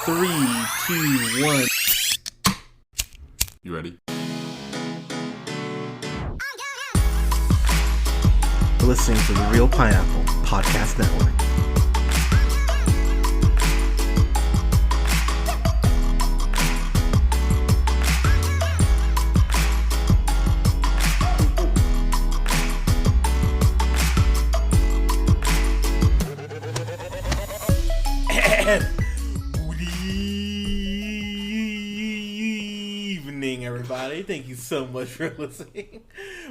Three, two, one. You ready? You're listening to the Real Pineapple Podcast Network. Good evening, everybody. Thank you so much for listening.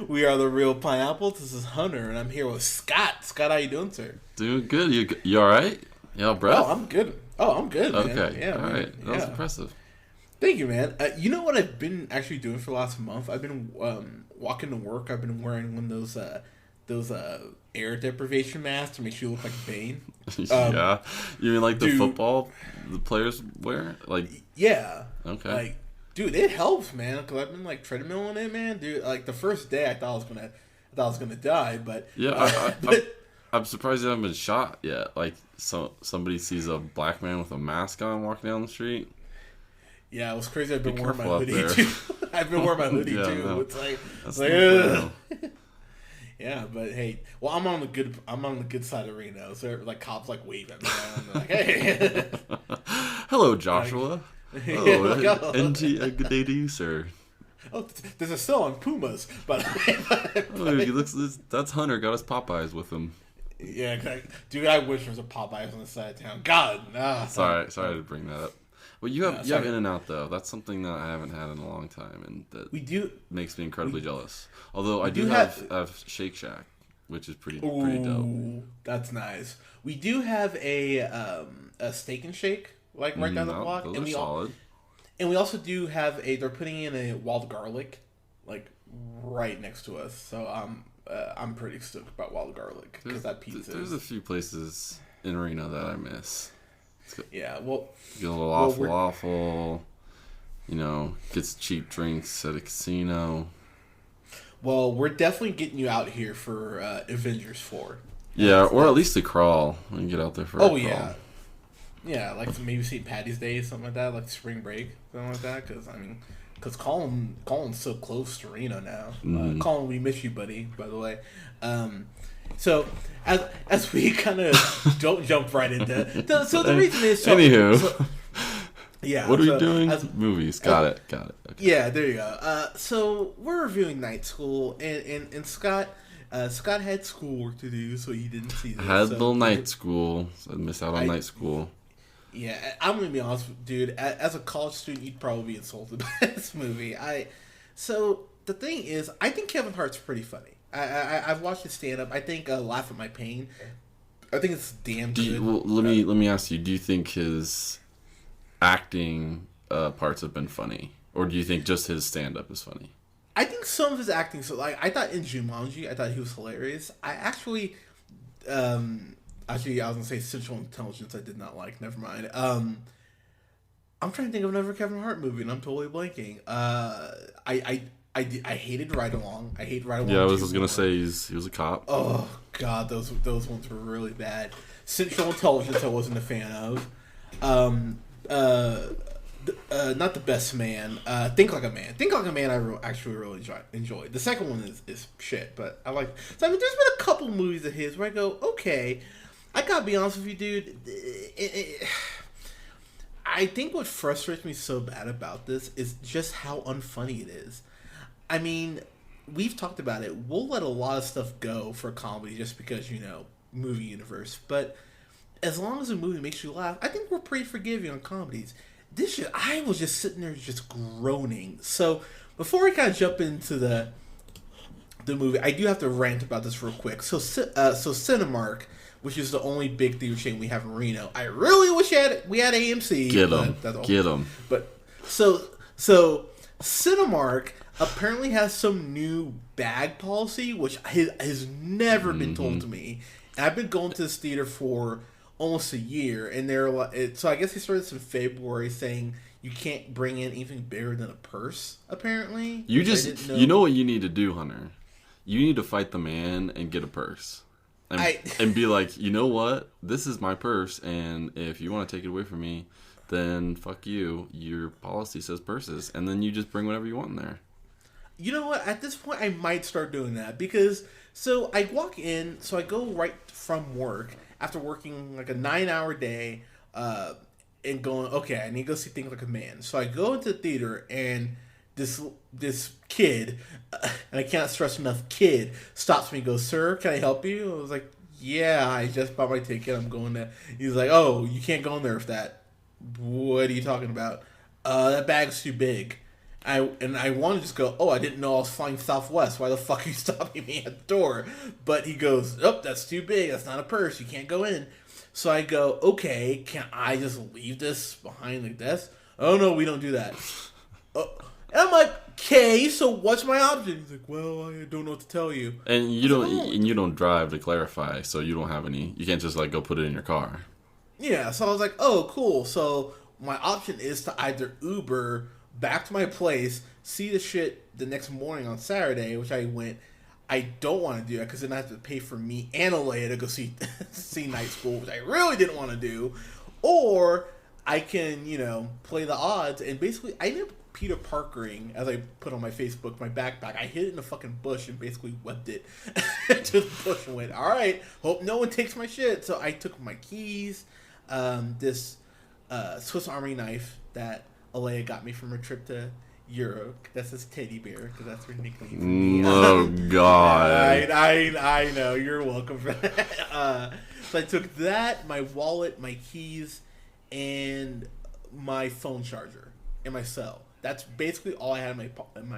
We are the Real Pineapple. This is Hunter, and I'm here with Scott. Scott, how you doing, sir? Doing good. You all right? You all breath? Oh, I'm good. Man. Okay. Yeah, all man. right. That was impressive. Thank you, man. You know what I've been actually doing for the last month? I've been walking to work. I've been wearing one of those air deprivation masks to make sure you look like Bane. Yeah. You mean like the dude, football the players wear? Like, yeah. okay. Like, dude, it helps, man. Because I've been like treadmilling it, man. Dude, like the first day I thought I was gonna die, but Yeah, I'm surprised you haven't been shot yet. Like, somebody sees a black man with a mask on walking down the street. Yeah, it was crazy. I've been Be wearing my careful out hoodie there. too. I've been wearing my hoodie Yeah, too. no. It's like, That's ugh. no. Yeah, but hey, well, I'm on the good side of Reno, so like cops like wave at me, and I'm like, hey. Hello, Joshua. Yeah, Oh, like, oh. good day to you, sir. Oh, there's a sale on Pumas, but Oh, he looks. That's Hunter. Got his Popeyes with him. yeah, exactly. Dude, I wish there was a Popeyes on the side of town. God, nah. Sorry to bring that up. Well, you have sorry. In-N-Out though. That's something that I haven't had in a long time, and that We do. makes me incredibly jealous. Although I do do have- have Shake Shack, which is pretty dope. Ooh, that's nice. We do have a steak and shake like right down the block, Those and are we solid. and we also do have they're putting in a wild garlic, like right next to us. So I'm pretty stoked about wild garlic because that pizza. There's a few places in Reno that I miss. Yeah, well, Get a little waffle. You know, gets cheap drinks at a casino. we're definitely getting you out here for Avengers 4. Yeah, or at least a crawl. We can get out there for a Oh crawl. yeah, like maybe St. Patty's Day, something like that, like spring break, something like that. Because Colin's so close to Reno now. Colin, we miss you, buddy. By the way. So as we kind of don't jump right into so the reason is Anywho. yeah. What are so we doing? as- Movies. Got it. Okay. Yeah, there you go. So we're reviewing Night School, and Scott had schoolwork to do, so he didn't see this. I had so, little night school. So I missed out on night school. Yeah, I'm gonna be honest, dude. As a college student, you'd probably be insulted by this movie. So the thing is, I think Kevin Hart's pretty funny. I've watched his stand up. I think Laugh at My Pain. I think it's damn good. Let me ask you. Do you think his acting parts have been funny, or do you think just his stand up is funny? I think some of his acting. So like, I thought in Jumanji, I thought he was hilarious. I actually, I was gonna say Central Intelligence. I did not like. Never mind. I'm trying to think of another Kevin Hart movie, and I'm totally blanking. I hated Ride Along. I hate Ride Along. Yeah, I was gonna say he was a cop. Oh God, those ones were really bad. Central Intelligence, I wasn't a fan of. Not The Best Man. Think Like a Man. Think Like a Man. Actually really enjoyed. The second one is shit, but I like. So I mean, there's been a couple movies of his where I go, okay, I gotta be honest with you, dude. I think what frustrates me so bad about this is just how unfunny it is. I mean, we've talked about it. We'll let a lot of stuff go for comedy just because, movie universe. But as long as a movie makes you laugh, I think we're pretty forgiving on comedies. This shit, I was just sitting there just groaning. So before we kind of jump into the movie, I do have to rant about this real quick. So Cinemark, which is the only big theater chain we have in Reno, I really wish we had AMC. Get them. But so Cinemark apparently has some new bag policy, which has never been told to me. And I've been going to this theater for almost a year, and they're like, so I guess they started this in February, saying you can't bring in anything bigger than a purse. Apparently, You know what you need to do, Hunter. You need to fight the man and get a purse. and be like, you know what? This is my purse, and if you want to take it away from me, then fuck you. Your policy says purses, and then you just bring whatever you want in there. You know what? At this point, I might start doing that because so I walk in, so I go right from work after working like a 9-hour day, and going, okay, I need to go see Think Like a Man. So I go into the theater and this kid, and I can't stress enough, kid stops me and goes, "Sir, can I help you?" I was like, "Yeah, I just bought my ticket. I'm going to." He's like, "Oh, you can't go in there with that." What are you talking about? That bag's too big. I want to just go, "Oh, I didn't know I was flying Southwest. Why the fuck are you stopping me at the door?" But he goes, "Oh, that's too big. That's not a purse. You can't go in." So I go, "Okay, can I just leave this behind the desk?" "Oh no, we don't do that." Oh, and I'm like, "Okay, so what's my option?" He's like, "Well, I don't know what to tell you." And you don't drive, to clarify, so you don't have any. You can't just like go put it in your car. Yeah, so I was like, "Oh, cool." So my option is to either Uber back to my place, see the shit the next morning on Saturday, which I went. I don't want to do that because then I have to pay for me and Alea to go see see Night School, which I really didn't want to do. Or I can, play the odds and basically I ended up Peter Parkering, as I put on my Facebook, my backpack. I hid it in a fucking bush and basically webbed it to the bush and went, all right, hope no one takes my shit. So I took my keys, this Swiss Army knife that Alea got me from her trip to Europe. That's his teddy bear, because that's her nickname for me. Oh, God. I know. You're welcome for that. So I took that, my wallet, my keys, and my phone charger and my cell. That's basically all I had in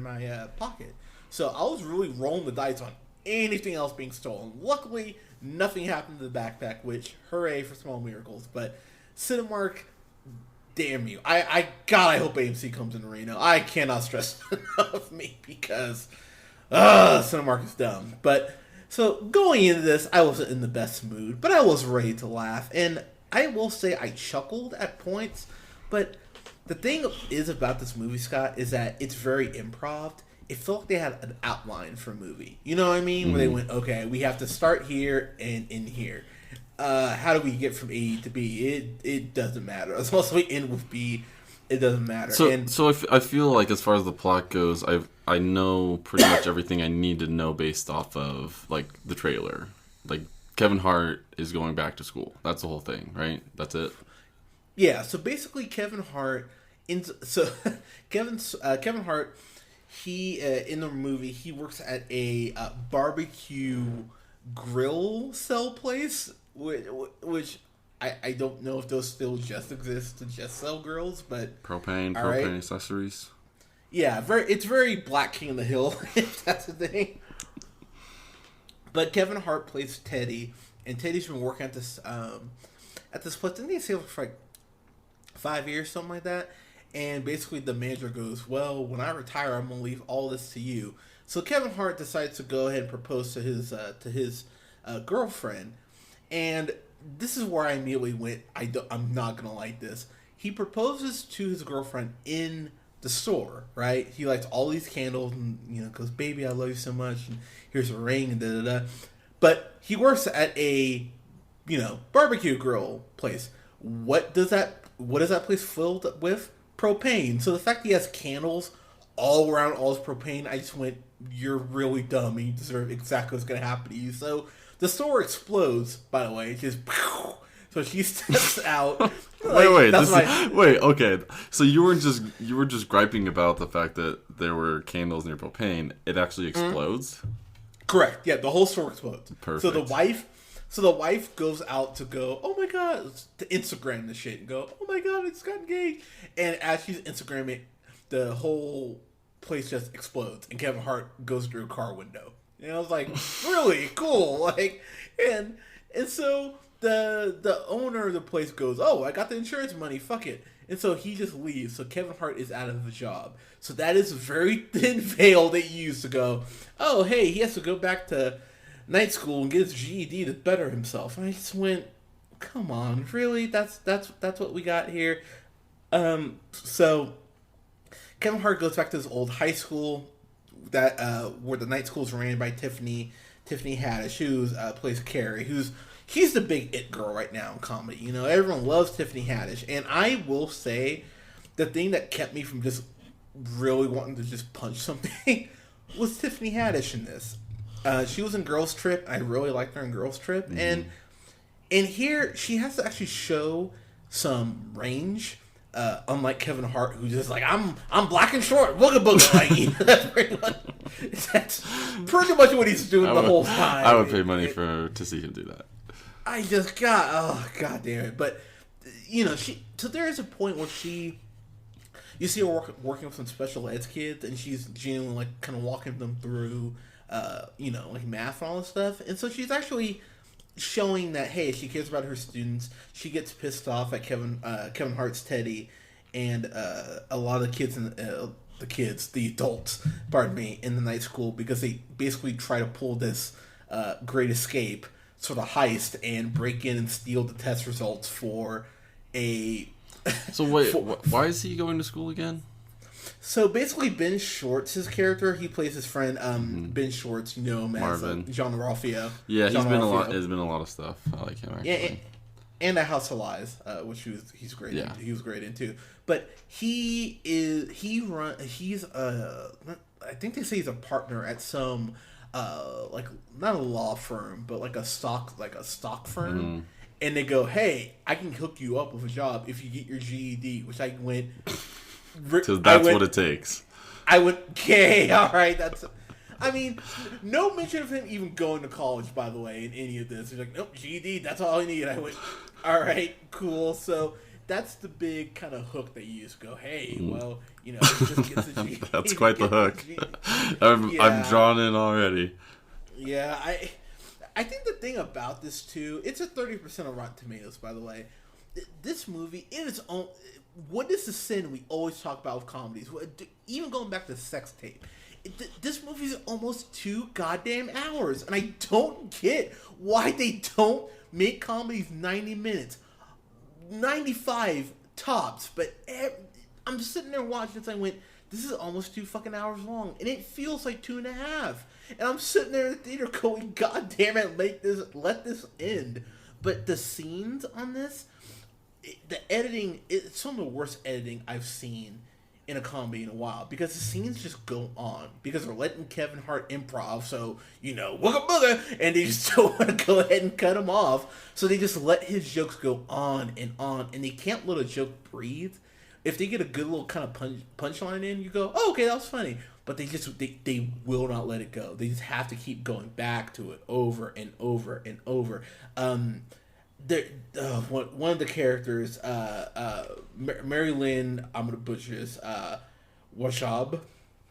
my pocket. So I was really rolling the dice on anything else being stolen. Luckily, nothing happened to the backpack, which hooray for small miracles. But Cinemark, damn you! I hope AMC comes in Reno. I cannot stress enough me because Cinemark is dumb. But so going into this, I wasn't in the best mood, but I was ready to laugh, and I will say I chuckled at points, but. The thing is about this movie, Scott, is that it's very improv. It felt like they had an outline for a movie. You know what I mean? Mm-hmm. Where they went, okay, we have to start here and end here. How do we get from A to B? It doesn't matter. As long as we end with B, it doesn't matter. So I feel like as far as the plot goes, I know pretty much everything I need to know based off of like the trailer. Like Kevin Hart is going back to school. That's the whole thing, right? That's it. Yeah. So basically, Kevin Hart. Kevin Hart, he in the movie he works at a barbecue grill sell place, which I don't know if those still just exist to just sell grills, but propane accessories. Yeah, it's very Black King of the Hill, if that's the thing. But Kevin Hart plays Teddy, and Teddy's been working at this place. Didn't they say for like 5 years, something like that? And basically the manager goes, well, when I retire, I'm going to leave all this to you. So Kevin Hart decides to go ahead and propose to his girlfriend. And this is where I immediately went, I'm not going to like this. He proposes to his girlfriend in the store, right? He lights all these candles and, goes, baby, I love you so much. And here's a ring and da-da-da. But he works at a, barbecue grill place. What is that place filled with? Propane. So the fact that he has candles all around all his propane, I just went, you're really dumb and you deserve exactly what's going to happen to you. So the store explodes, by the way. Just so she steps out. Wait, okay. So you were just griping about the fact that there were candles near propane. It actually explodes? Mm-hmm. Correct. Yeah, the whole store explodes. Perfect. So the wife goes out to go, oh my god, to Instagram the shit and go, oh my god, it's got engaged. And as she's Instagramming, the whole place just explodes and Kevin Hart goes through a car window. And I was like, really cool. Like, and so the owner of the place goes, oh, I got the insurance money, fuck it. And so he just leaves. So Kevin Hart is out of the job. So that is a very thin veil they use to go, oh, hey, he has to go back to night school and get his GED to better himself. And I just went, come on, really? That's what we got here. So Kevin Hart goes back to his old high school that where the night school is ran by Tiffany. Tiffany Haddish, who plays Carrie, she's the big it girl right now in comedy. You know, everyone loves Tiffany Haddish, and I will say, the thing that kept me from just really wanting to just punch something was Tiffany Haddish in this. She was in Girls Trip. I really liked her in Girls Trip, and here she has to actually show some range. Unlike Kevin Hart, who's just like, I'm black and short, booga booga. Like, that's pretty much what he's doing the whole time. I would pay money to see him do that. I just god damn it. But you know, so there is a point where you see her working with some special ed kids, and she's genuinely like kind of walking them through, you know, like math and all this stuff, and so she's actually showing that, hey, she cares about her students. She gets pissed off at Kevin Hart's Teddy, and a lot of the kids the adults, pardon me, in the night school, because they basically try to pull this Great Escape sort of heist and break in and steal the test results for a. So wait, why is he going to school again? So basically, Ben Schwartz, his character, he plays his friend Ben Schwartz. You know him as John Ralphio. Yeah, he's been a lot. There's been a lot of stuff. I like him actually. Yeah, and A House of Lies, which he's great. Yeah, he was great in too. But I think they say he's a partner at some like not a law firm, but like a stock firm. Mm-hmm. And they go, hey, I can hook you up with a job if you get your GED, which I went. So that's what it takes. I went, okay, all right. I mean, no mention of him even going to college, by the way, in any of this. He's like, nope, GED, that's all I need. I went, all right, cool. So that's the big kind of hook that you just go, hey, well, you know, he just gets a GED. That's quite the hook. I'm drawn in already. Yeah, I think the thing about this, too, it's a 30% on Rotten Tomatoes, by the way. This movie, in its own... What is the sin we always talk about with comedies? Even going back to Sex Tape. This movie is almost 2 goddamn hours. And I don't get why they don't make comedies 90 minutes. 95 tops. But I'm just sitting there watching this and I went, this is almost 2 fucking hours long. And it feels like 2.5. And I'm sitting there in the theater going, God damn it, let this end. But the scenes on this... The editing, it's some of the worst editing I've seen in a comedy in a while, because the scenes just go on, because they're letting Kevin Hart improv, so, you know, wooga booga, and they just don't want to go ahead and cut him off, so they just let his jokes go on, and they can't let a joke breathe. If they get a good little kind of punchline in, you go, oh, okay, that was funny, but they will not let it go. They just have to keep going back to it over and over and over. One of the characters, Mary Lynn, I'm gonna butcher this, Washab,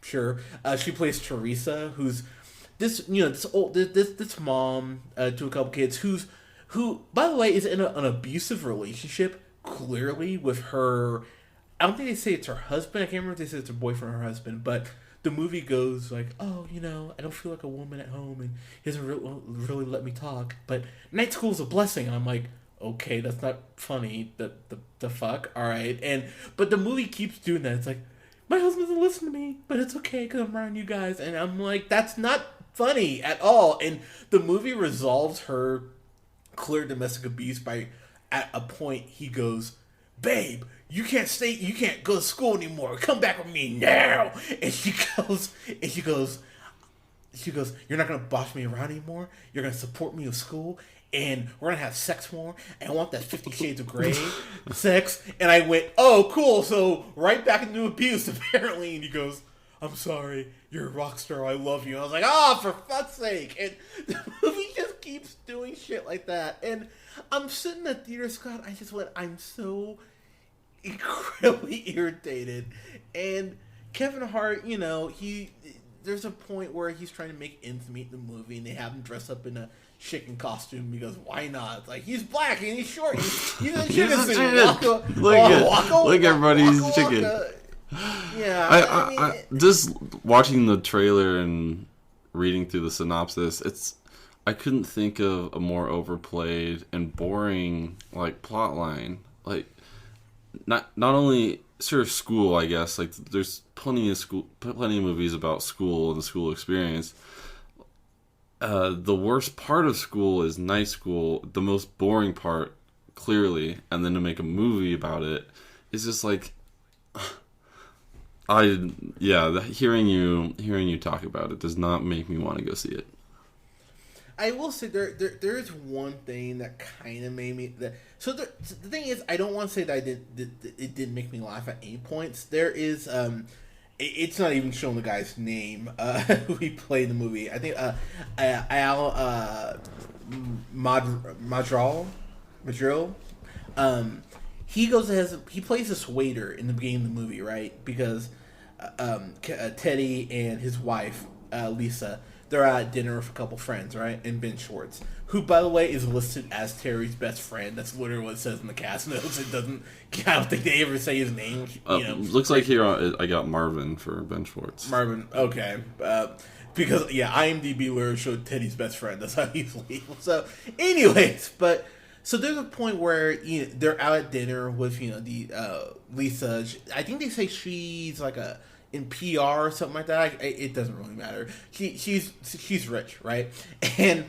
sure. She plays Teresa, who's this mom to a couple kids who, by the way, is in an abusive relationship, clearly, with her. I don't think they say it's her husband. I can't remember if they say it's her boyfriend or her husband, but the movie goes like, oh, you know, I don't feel like a woman at home, and he doesn't really let me talk, but night school's a blessing. And I'm like, okay, that's not funny. The fuck? All right. But the movie keeps doing that. It's like, my husband doesn't listen to me, but it's okay because I'm around you guys. And I'm like, that's not funny at all. And the movie resolves her clear domestic abuse by, at a point, he goes, babe, you can't go to school anymore. Come back with me now. And she goes, you're not going to boss me around anymore. You're going to support me in school. And we're going to have sex more. And I want that 50 Shades of Grey sex. And I went, oh, cool. So right back into abuse, apparently. And he goes, I'm sorry. You're a rock star. I love you. And I was like, oh, for fuck's sake. And the movie just keeps doing shit like that. And I'm sitting in the theater, Scott. I'm so incredibly irritated. And Kevin Hart, you know, there's a point where he's trying to make ends meet in the movie, and they have him dress up in a chicken costume because why not? It's like, he's black and he's short. He's a chicken suit. Look, everybody's chicken. Yeah. I just watching the trailer and reading through the synopsis, I couldn't think of a more overplayed and boring like plot line. Like, not only sort of school, I guess. Like, there's plenty of movies about school and the school experience. The worst part of school is night school. The most boring part, clearly, and then to make a movie about it is just like, hearing you talk about it does not make me want to go see it. I will say there is one thing that kind of made me that. So the thing is, I don't want to say that it didn't make me laugh at any points. There is it's not even showing the guy's name who he played in the movie. I think Al Madrill. He he plays this waiter in the beginning of the movie, right? Because Teddy and his wife Lisa, they're at dinner with a couple friends, right? And Ben Schwartz, who, by the way, is listed as Terry's best friend. That's literally what it says in the cast notes. It doesn't. I don't think they ever say his name. Looks like here I got Marvin for Ben Schwartz. Marvin, okay. Because IMDb literally showed Teddy's best friend. That's how he's legal. So, anyways, so there's a point where they're out at dinner with the Lisa. I think they say she's like in PR or something like that. It doesn't really matter. She's rich, right? And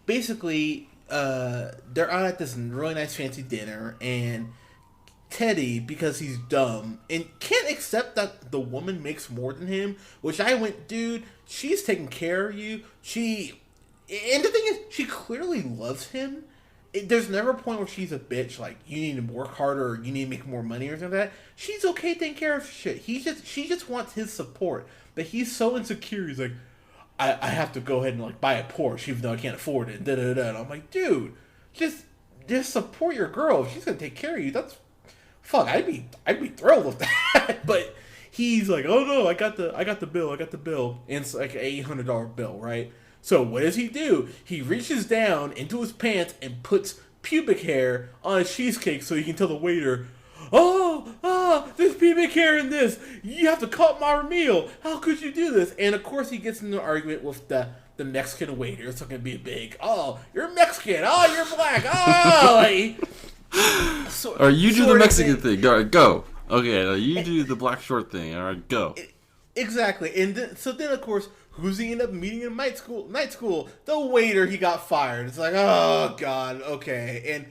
basically, they're out at this really nice fancy dinner, and Teddy, because he's dumb and can't accept that the woman makes more than him, which I went, dude, she's taking care of you. And the thing is, she clearly loves him. There's never a point where she's a bitch, like, you need to work harder or you need to make more money or something like that. She's okay taking care of shit. She just wants his support. But he's so insecure, he's like, I have to go ahead and, like, buy a Porsche even though I can't afford it. And I'm like, dude, just support your girl. If she's gonna take care of you, that's fuck, I'd be thrilled with that. But he's like, oh no, I got the bill. And it's like an $800 bill, right? So what does he do? He reaches down into his pants and puts pubic hair on a cheesecake so he can tell the waiter, there's pubic hair in this. You have to cut my meal. How could you do this? And of course he gets into an argument with the Mexican waiter. It's going to be a big, you're Mexican. You're black. Or you do the Mexican thing. All right, go. Okay, now you do the black short thing. All right, go. Exactly. And so then, of course, who's he end up meeting in night school? The waiter. He got fired. It's like, oh, God, okay. And,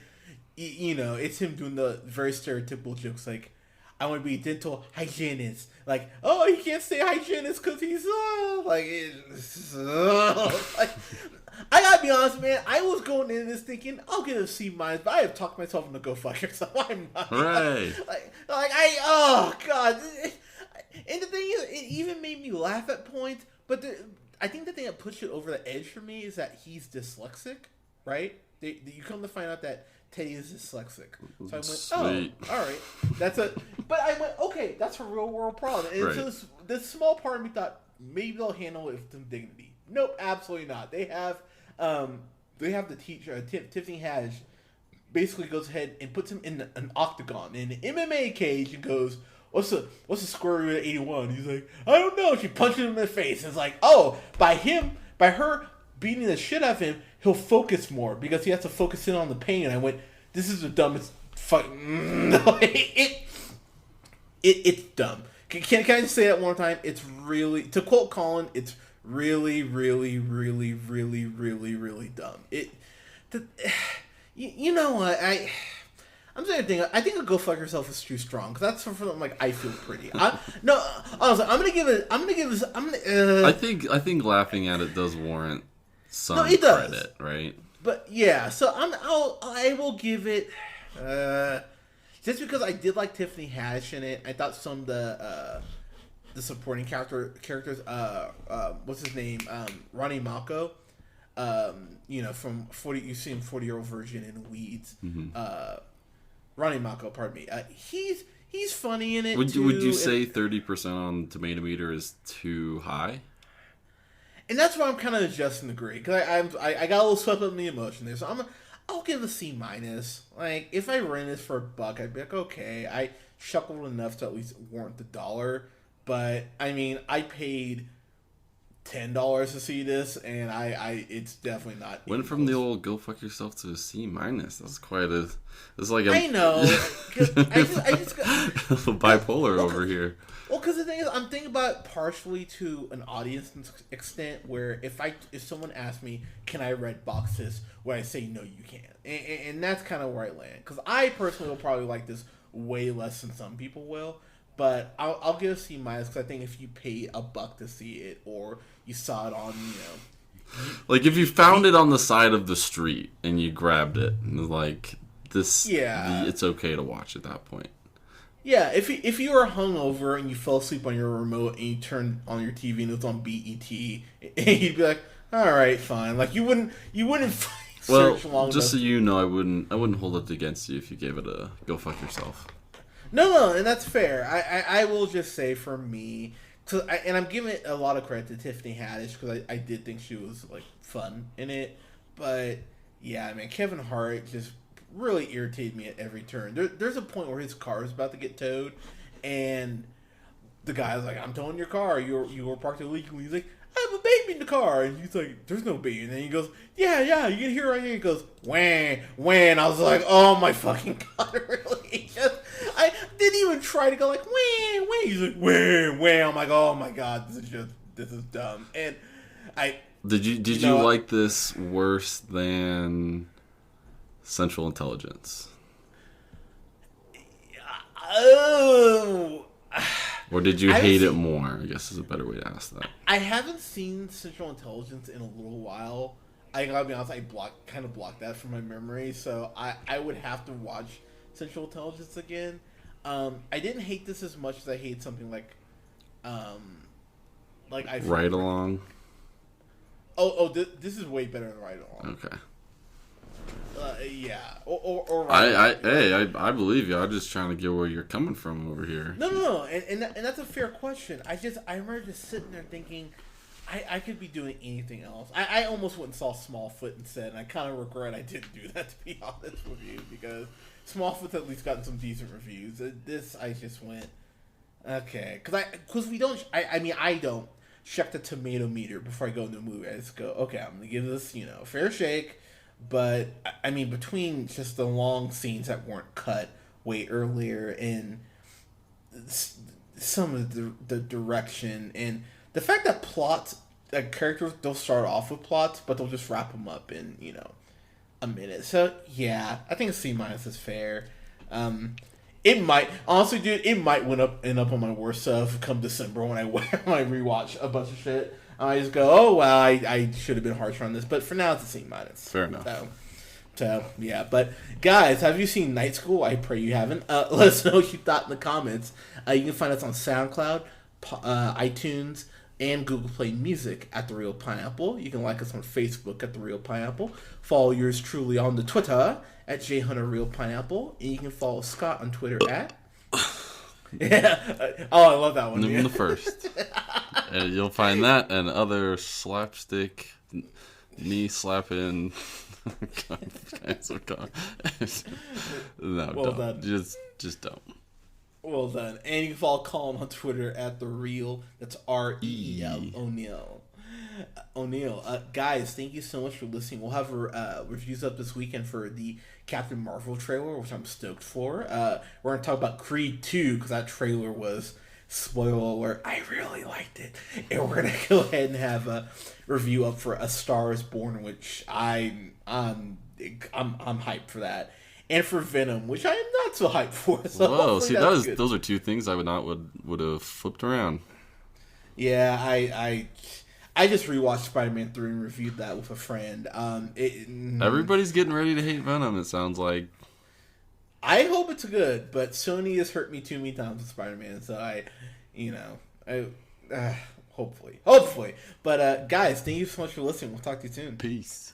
it's him doing the very stereotypical jokes like, I want to be a dental hygienist. Like, he can't say hygienist because he's, like, I gotta be honest, man. I was going into this thinking I'll get a C-, but I have talked myself into go fuck yourself. I'm not. Right. Oh God. And the thing is, it even made me laugh at points. But I think the thing that pushed it over the edge for me is that he's dyslexic, right? You come to find out that Teddy is dyslexic. So I went, all right, But I went, okay, that's a real world problem. And right. So this small part of me thought maybe they'll handle it with some dignity. Nope, absolutely not. They have the teacher, Tiffany Haddish, basically goes ahead and puts him in an octagon in an MMA cage and goes, What's the square root of 81? He's like, I don't know. She punches him in the face. And it's like, by her beating the shit out of him, he'll focus more because he has to focus in on the pain. And I went, this is the dumbest fucking. It's dumb. Can I just say that one time? It's really, to quote Colin, it's really, really, really, really, really, really dumb. You know what? I'm saying I think a go fuck yourself is too strong because that's something like I feel pretty. Honestly, I'm gonna give this. I think laughing at it does warrant some credit, right? But yeah, so I will give it. Just because I did like Tiffany Haddish in it, I thought some of the supporting characters. What's his name? Ronnie Malco. From 40. You see him 40-year-old virgin in Weeds. Mm-hmm. Ronnie Malco, pardon me. He's funny in it. Would you say 30% on Tomato Meter is too high? And that's why I'm kind of adjusting the grade because I got a little swept up in the emotion there. So I'll give it a C-. Like if I rent this for $1, I'd be like, okay, I chuckled enough to at least warrant the $1. But I mean, I paid $10 to see this, and it's definitely not. Went from the old go fuck yourself to a C-. That's quite a. It's like I know. 'cause I just bipolar over here. Well, because the thing is, I'm thinking about it partially to an audience extent, where if someone asks me, "Can I red box this?" where I say, "No, you can't," and that's kind of where I land. Because I personally will probably like this way less than some people will, but I'll give a C minus because I think if you pay $1 to see it, or you saw it on, like if you found it on the side of the street and you grabbed it, and like this, it's okay to watch at that point. Yeah, if you were hungover and you fell asleep on your remote and you turned on your TV and it was on BET, and you'd be like, "All right, fine." Like you wouldn't search long enough. Just so you know, I wouldn't hold it against you if you gave it a go fuck yourself. No, and that's fair. I will just say for me, and I'm giving a lot of credit to Tiffany Haddish because I did think she was like fun in it, but yeah, I mean Kevin Hart just really irritated me at every turn. There's a point where his car is about to get towed, and the guy's like, "I'm towing your car. You were parked illegally." He's like, "I have a baby in the car," and he's like, "There's no baby." And then he goes, "Yeah, you can hear it right here." He goes, "Wham, wham." I was like, "Oh my fucking god, really?" I didn't even try to go like, "Wham, wham." He's like, "Wham, wham." I'm like, "Oh my god, this is dumb." And did you like this worse than Central Intelligence? Oh. Or did you hate it more? I guess is a better way to ask that. I haven't seen Central Intelligence in a little while. I gotta be honest, I kind of blocked that from my memory, so I would have to watch Central Intelligence again. I didn't hate this as much as I hate something like I Ride Along. This is way better than Ride Along. Okay. Yeah, or I believe you. I'm just trying to get where you're coming from over here. No, and that's a fair question. I remember just sitting there thinking, I could be doing anything else. I almost went and saw Smallfoot instead, and I kind of regret I didn't do that, to be honest with you, because Smallfoot's at least gotten some decent reviews. This I just went okay, because we don't. I don't check the tomato meter before I go into a movie. I just go, okay, I'm gonna give this a fair shake. But, I mean, between just the long scenes that weren't cut way earlier and some of the direction and the fact that characters, they'll start off with plots, but they'll just wrap them up in, a minute. So, yeah, I think a C- is fair. It might, honestly, dude, it might end up on my worst stuff come December when I rewatch a bunch of shit. I just go, oh, well, I should have been harsher on this. But for now, it's a C-. Fair enough. So, yeah. But, guys, have you seen Night School? I pray you haven't. Let us know what you thought in the comments. You can find us on SoundCloud, iTunes, and Google Play Music at The Real Pineapple. You can like us on Facebook at The Real Pineapple. Follow yours truly on the Twitter at JHunterRealPineapple. And you can follow Scott on Twitter at... Yeah. Oh, I love that one. Name the first. And you'll find that and other slapstick, knee slapping kinds of comments. No, well don't. Done. Just don't. Well done. And you can follow Colin on Twitter at The Real. That's REEL O'Neill. Guys, thank you so much for listening. We'll have reviews up this weekend for the Captain Marvel trailer, which I'm stoked for. We're going to talk about Creed 2 because that trailer was, spoiler alert, I really liked it. And we're going to go ahead and have a review up for A Star Is Born, which I'm hyped for that. And for Venom, which I am not so hyped for. So whoa, see, those are two things I would have flipped around. Yeah, I just rewatched Spider-Man 3 and reviewed that with a friend. Everybody's getting ready to hate Venom, it sounds like. I hope it's good, but Sony has hurt me too many times with Spider-Man, so hopefully. But, guys, thank you so much for listening. We'll talk to you soon. Peace.